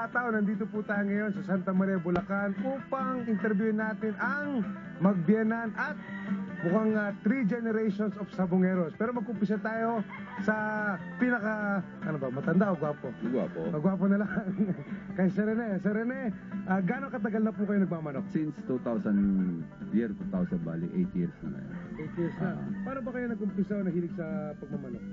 tao, nandito po tayo ngayon sa Santa Maria, Bulacan upang interviewin natin ang magbiyenan at mukhang 3 generations of Sabongeros. Pero magkumpisa tayo sa pinaka, matanda o gwapo? Gwapo. Gwapo na lang. Kay Sir Rene. Sir Rene, gaano katagal na po kayo nagmamanok? Since 2000, year 2000, bali 8 years na ngayon. 8 years na. Paano ba kayo nag-umpisa o nahilig sa pagmamanok?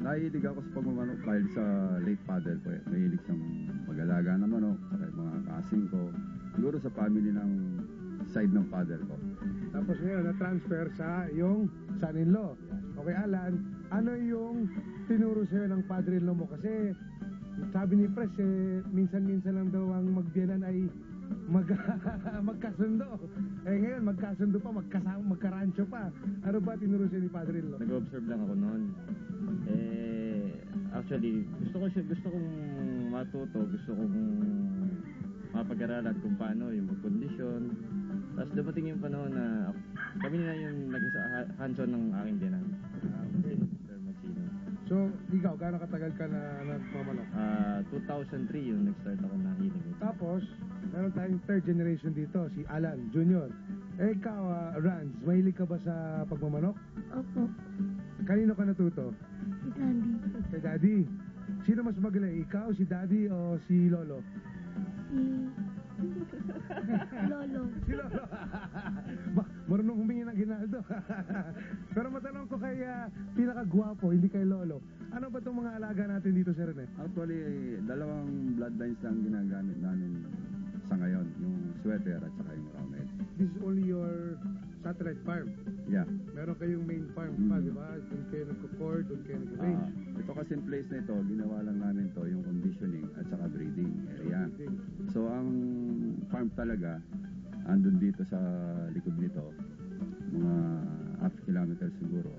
Nahilig ako sa pagmamanok dahil sa late father ko eh. Mahilig siyang mag-alaga ng manok, saka yung mga kasing ko. Siguro sa family ng side ng father ko. Tapos ngayon, na-transfer sa yung son-in-law. Okay, Alan, ano yung tinuro sa'yo ng father-in-law mo? Kasi sabi ni Pres, minsan-minsan lang daw ang magbiyanan ay magkasundo. Eh ngayon, magkasundo pa, magkarancho pa. Ano ba tinuro sa'yo ni father-in-law? Nag-observe lang ako noon. Actually, gusto kong matuto, gusto kong mapag-aralan kung paano yung mag-kondisyon. Tapos dumating yung panahon na kami na yung naging hands-on ng aking biyanan. Okay. Sir Maxino. So, ikaw, gaano katagal ka na nagmamanok? 2003 yung nag-start ako na hiling. Tapos, meron tayong third generation dito, si Alan Jr. Eh, ikaw, Ranz, mahilig ka ba sa pagmamanok? Opo. Kanino ka natuto? Si Daddy. Kay Daddy. Sino mas magaling? Ikaw, si Daddy, o si Lolo? Si Lolo. Si Lolo. Marunong humingi ng ginaldo. Pero matanong ko kay pinakagwapo, hindi kay Lolo. Ano ba itong mga alaga natin dito, Sir Rene? Actually, dalawang bloodlines lang ginagamit namin sa ngayon. Yung sweater at saka yung roundhead. This is only your satellite farm. Yeah. Meron kayong main farm pa, di ba? Doon kayo nagko-cord, doon kayo nag-range. Ito kasing place na ito, ginawa lang namin to yung conditioning at saka breeding area. So ang farm talaga, andun dito sa likod nito, mga half kilometers siguro.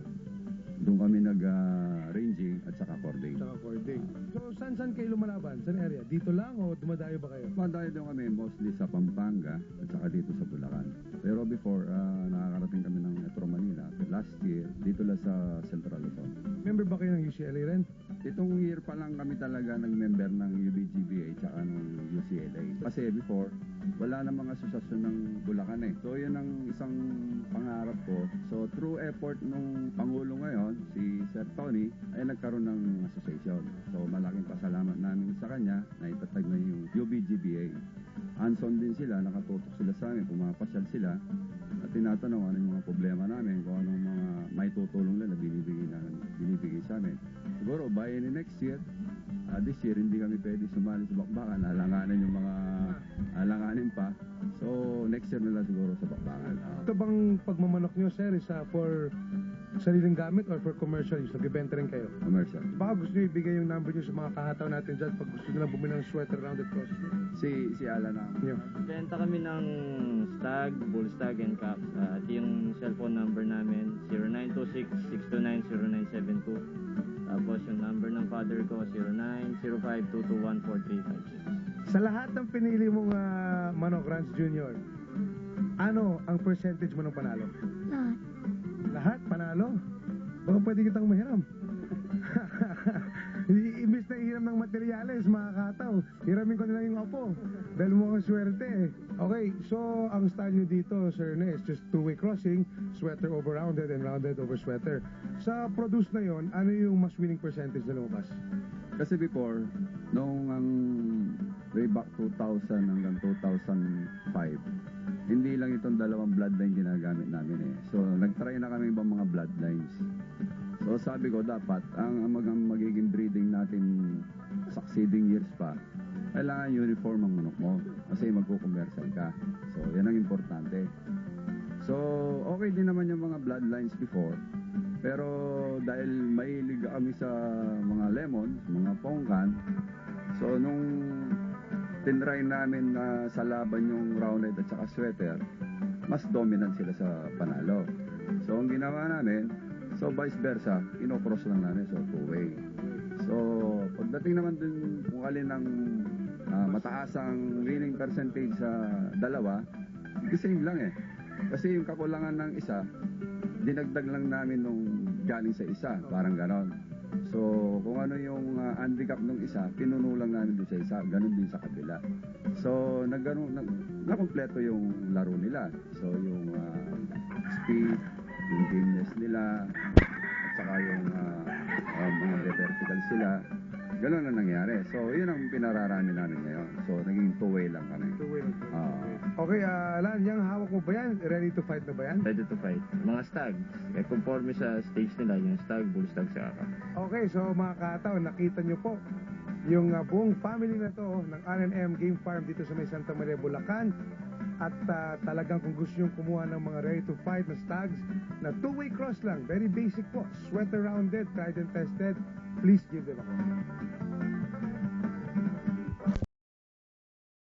Doon kami nag-ranging at saka cording. Saka cording. So saan kayo lumalaban? Saan area? Dito lang o dumadayo ba kayo? Dumadayo doon kami mostly sa Pampanga at saka dito sa Bulacan. Pero before, nakakarating kami ng Metro Manila. Last year, dito lang sa Central Luzon. Member ba kayo ng UCLA rin? Itong year pa lang kami talaga nag-member ng UBGBA tsaka ng UCLA. Kasi before, wala na mga asosasyon ng Bulacan eh. So yun ang isang pangarap ko. So through effort nung Pangulo ngayon, si Sir Tony, ay nagkaroon ng association. So malaking pasalamat namin sa kanya na itatag na yung UBGBA. Hands-on din sila, nakatutok sila sa amin, pumapasyal sila at tinatanong ano yung mga problema namin, kung anong mga may tutulong nila binibigay sa amin. Siguro by the next year, this year hindi kami pwede sumali sa bakbakan, alanganin pa. So next year na lang siguro sa bakbakan. Ito bang pagmamanok nyo, sir, is for sariling gamit or for commercial use? Nagbibenta rin kayo? Commercial. Baka gusto nyo ibigay yung number nyo sa mga kahataw natin dyan pag gusto nila bumili ng sweater rounded process. Si Alan na. Yeah. Benta kami ng stag, bull stag, and caps. At yung cellphone number namin, 0926-629-0972. Tapos yung number ng father ko, 0905-221-4356. Sa lahat ng pinili mong manok, Ranz Jr., ano ang percentage mo ng panalo? Lahat. Lahat? Panalo? Baka pwede kitang mahiram. Imbis na ihiram ng materyales, mga kataw, hiramin ko nila yung apo. Dahil mo ang swerte eh. Okay, so ang style nyo dito, Sir Rene, is just two-way crossing, sweater over rounded and rounded over sweater. Sa produce na yon, ano yung mas winning percentage na lumabas? Kasi before, noong way back 2000 hanggang 2005, hindi lang itong dalawang bloodline ginagamit namin eh. So, nag-try na kami ibang mga bloodlines. So, sabi ko dapat, ang magiging breeding natin succeeding years pa, kailangan uniform ang manok mo kasi magko-commercial ka. So, yan ang importante. So, okay din naman yung mga bloodlines before. Pero dahil mahilig kami sa mga lemon, mga pongkan, so nung tinry namin na sa laban yung roundhead at saka sweater, mas dominant sila sa panalo. So ang ginawa namin, so vice versa, ino-cross lang namin, so two-way. So pagdating naman dun kung alin ang mataas ang winning percentage sa dalawa, same lang eh. Kasi yung kakulangan ng isa, dinagdag lang namin nung galing sa isa, parang ganon. So, kung ano yung handicap ng isa, pinuno lang namin doon sa isa, ganun din sa kabila. So, nakompleto yung laro nila. So, yung speed, yung gameness nila, at saka yung mga vertical sila, ganun ang nangyari. So, yun ang pinararami namin ngayon. So, naging two-way lang kami. Two-way lang. Ah. Okay, Alan, yung hawak mo ba yan? Ready to fight na ba yan? Ready to fight. Mga stag. Eh, conforme sa stage nila, yung stag, bull stag sa aka. Okay, so mga kataw, nakita nyo po yung buong family na to ng R&M Game Farm dito sa may Santa Maria, Bulacan. At talagang kung gusto nyo kumuha ng mga ready to fight na stags na two-way cross lang, very basic po, sweater rounded, tried and tested, please give them a call.